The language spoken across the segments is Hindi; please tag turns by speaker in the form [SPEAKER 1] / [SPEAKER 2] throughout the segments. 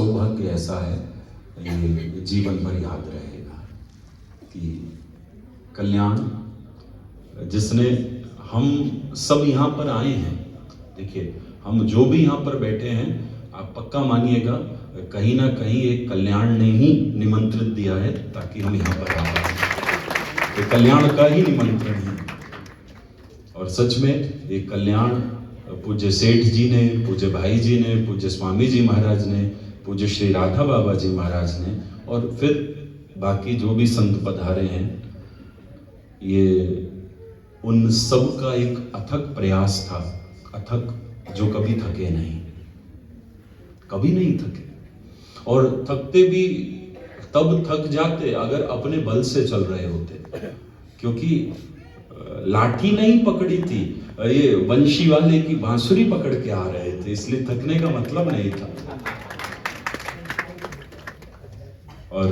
[SPEAKER 1] सौभाग्य ऐसा है, ये जीवन भर याद रहेगा कि कल्याण जिसने, हम सब यहाँ पर आए हैं, देखिए हम जो भी यहाँ पर बैठे हैं, आप पक्का मानिएगा कहीं ना कहीं एक कल्याण ने ही निमंत्रित दिया है ताकि हम यहाँ पर आ पाए। तो कल्याण का ही निमंत्रण है। और सच में एक कल्याण पूज्य सेठ जी ने, पूज्य भाई जी ने, पूज्य स्वामी जी महाराज ने, पूज्य श्री राधा बाबा जी महाराज ने, और फिर बाकी जो भी संत पधारे हैं, ये उन सब का एक अथक प्रयास था, अथक, जो कभी थके नहीं, कभी नहीं थके। और थकते भी तब थक जाते अगर अपने बल से चल रहे होते, क्योंकि लाठी नहीं पकड़ी थी, ये वंशी वाले की बांसुरी पकड़ के आ रहे थे, इसलिए थकने का मतलब नहीं था। और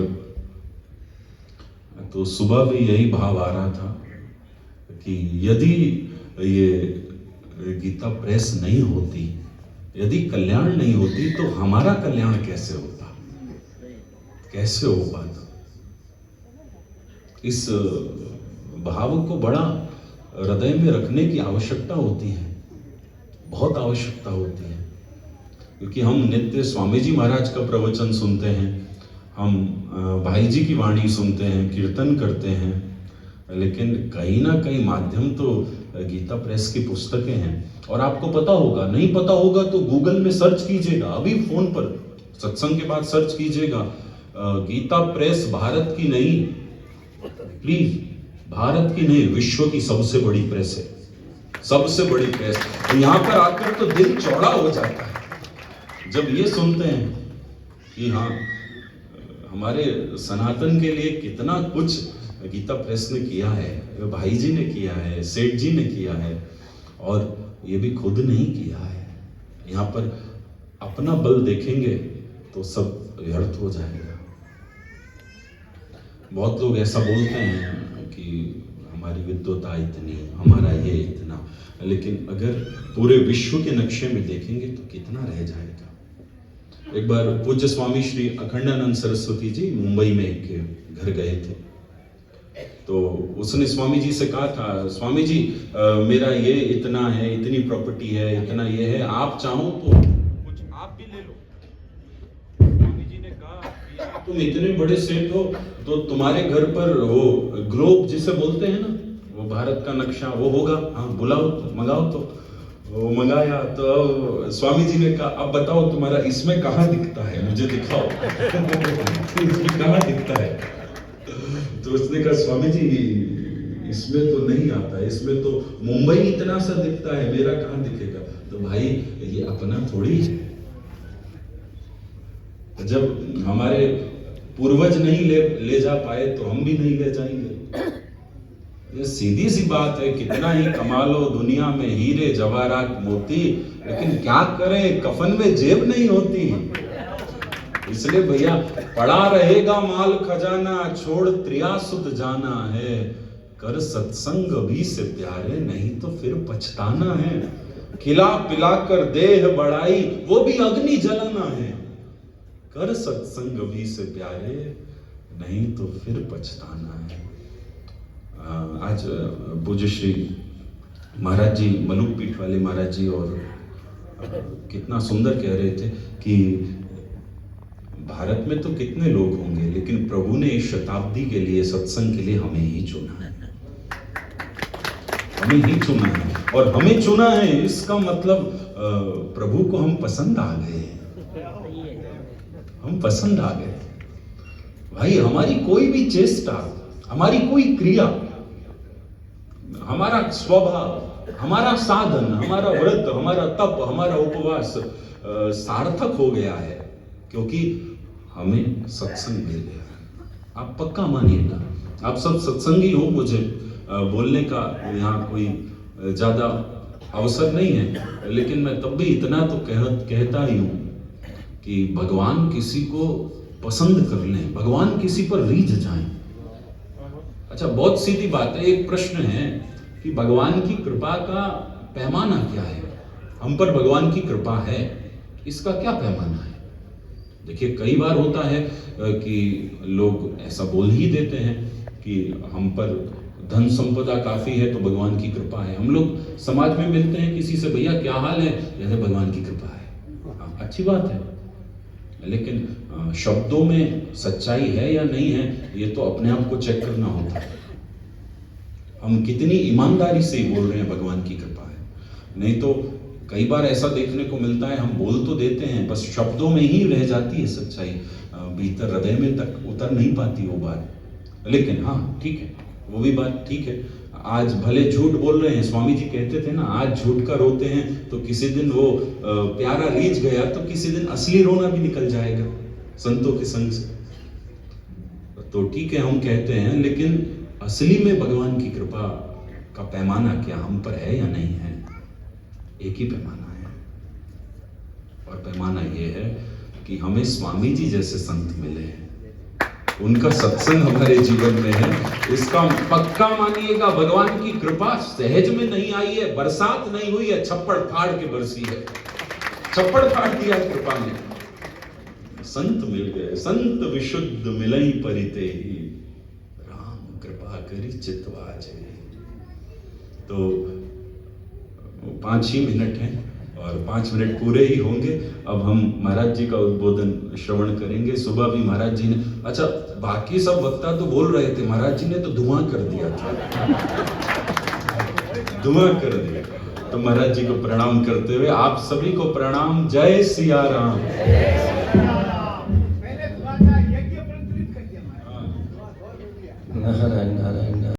[SPEAKER 1] तो सुबह भी यही भाव आ रहा था कि यदि ये गीता प्रेस नहीं होती, यदि कल्याण नहीं होती, तो हमारा कल्याण कैसे होता, कैसे हो पाता। इस भाव को बड़ा हृदय में रखने की आवश्यकता होती है, बहुत आवश्यकता होती है, क्योंकि हम नित्य स्वामी जी महाराज का प्रवचन सुनते हैं, हम भाई जी की वाणी सुनते हैं, कीर्तन करते हैं, लेकिन कहीं ना कहीं माध्यम तो गीता प्रेस की पुस्तकें हैं। और आपको पता होगा, नहीं पता होगा तो गूगल में सर्च कीजिएगा, अभी फोन पर सत्संग के बाद सर्च कीजिएगा, गीता प्रेस भारत की नहीं, प्लीज, भारत की नहीं, विश्व की सबसे बड़ी प्रेस है, सबसे बड़ी प्रेस। तो यहाँ पर आकर तो दिल चौड़ा हो जाता है जब ये सुनते हैं कि हाँ, हमारे सनातन के लिए कितना कुछ गीता प्रेस ने किया है, भाई जी ने किया है, सेठ जी ने किया है, और ये भी खुद नहीं किया है। यहाँ पर अपना बल देखेंगे तो सब व्यर्थ हो जाएगा। बहुत लोग ऐसा बोलते हैं कि हमारी विद्वता इतनी, हमारा ये इतना, लेकिन अगर पूरे विश्व के नक्शे में देखेंगे तो कितना रह जाएगा। एक बार पूज्य स्वामी श्री अखंडानंद सरस्वती जी मुंबई में एक घर गए थे, तो उसने स्वामी जी से कहा था, स्वामी जी मेरा ये इतना है, इतनी प्रॉपर्टी है, इतना ये है, आप चाहो तो कुछ आप भी ले लो। स्वामी जी ने कहा कि तुम इतने बड़े सेठ हो तो तुम्हारे घर पर वो ग्लोब जिसे बोलते हैं ना, वो भारत का नक्शा वो होगा, हाँ बुलाओ तो, मंगाओ तो। वो मंगाया तो स्वामी जी ने कहा, अब बताओ तुम्हारा इसमें कहाँ दिखता है, मुझे दिखाओ कहाँ दिखता है। तो उसने कहा, स्वामी जी इसमें तो नहीं आता, इसमें तो मुंबई इतना सा दिखता है, मेरा कहाँ दिखेगा। तो भाई ये अपना थोड़ी है, जब हमारे पूर्वज नहीं ले जा पाए तो हम भी नहीं ले जाएंगे। ये सीधी सी बात है, कितना ही कमा लो दुनिया में हीरे जवाहरात मोती, लेकिन क्या करें, कफन में जेब नहीं होती। इसलिए भैया पड़ा रहेगा माल खजाना, छोड़ त्रियासुत जाना है, कर सत्संग अभी से प्यारे, नहीं तो फिर पछताना है। खिला पिलाकर देह बढ़ाई, वो भी अग्नि जलाना है, कर सत्संग अभी से प्यारे, नहीं तो फिर पछताना है। आज पूज्य श्री महाराज जी, मलुक पीठ वाले महाराज जी, और कितना सुंदर कह रहे थे कि भारत में तो कितने लोग होंगे, लेकिन प्रभु ने इस शताब्दी के लिए, सत्संग के लिए हमें ही चुना है, हमें ही चुना है। और हमें चुना है इसका मतलब प्रभु को हम पसंद आ गए, हम पसंद आ गए। भाई हमारी कोई भी चेष्टा, हमारी कोई क्रिया, हमारा स्वभाव, हमारा साधन, हमारा व्रत, हमारा तप, हमारा उपवास सार्थक हो गया है, क्योंकि हमें सत्संग मिल गया। आप पक्का मानिएगा, आप सब सत्संगी हो, मुझे बोलने का यहाँ कोई ज्यादा अवसर नहीं है, लेकिन मैं तब भी इतना तो कहता ही हूँ कि भगवान किसी को पसंद कर लें, भगवान किसी पर रीझ जाएं। अच्छा, बहुत सीधी बात है, एक प्रश्न है कि भगवान की कृपा का पैमाना क्या है, हम पर भगवान की कृपा है, इसका क्या पैमाना है। देखिए कई बार होता है कि लोग ऐसा बोल ही देते हैं कि हम पर धन संपदा काफी है तो भगवान की कृपा है। हम लोग समाज में मिलते हैं किसी से, भैया क्या हाल है, जैसे भगवान की कृपा है। हाँ, अच्छी बात है, लेकिन शब्दों में सच्चाई है या नहीं है ये तो अपने आप को चेक करना होता है। हम कितनी ईमानदारी से बोल रहे हैं भगवान की कृपा है। नहीं तो कई बार ऐसा देखने को मिलता है, हम बोल तो देते हैं, बस शब्दों में ही रह जाती है सच्चाई, भीतर हृदय में तक उतर नहीं पाती वो बात। लेकिन हाँ ठीक है, वो भी बात ठीक है। आज भले झूठ बोल रहे हैं, स्वामी जी कहते थे ना, आज झूठ का रोते हैं तो किसी दिन वो प्यारा रीझ गया तो किसी दिन असली रोना भी निकल जाएगा संतों के संग से। तो ठीक है हम कहते हैं, लेकिन असली में भगवान की कृपा का पैमाना क्या हम पर है या नहीं है? एक ही पैमाना है, और पैमाना ये है कि हमें स्वामी जी जैसे संत मिले हैं, उनका सत्संग हमारे जीवन में है। इसका पक्का मानिएगा, भगवान की कृपा सहज में नहीं आई है, बरसात नहीं हुई है, छप्पड़ फाड़ के बरसी है, छप्पड़ फाड़ दिया कृपा ने। संत मिल गए, संत विशुद्ध मिलई परिते ही, राम कृपा करी चितवा जय। तो 5 ही मिनट हैं और 5 मिनट पूरे ही होंगे। अब हम महाराज जी का उद्बोधन श्रवण करेंगे। सुबह भी महाराज जी ने, अच्छा बाकी सब वक्ता तो बोल रहे थे, महाराज जी ने तो धुआं कर दिया था, धुआं कर दिया। तो महाराज जी को प्रणाम करते हुए आप सभी को प्रणाम। जय सिया राम।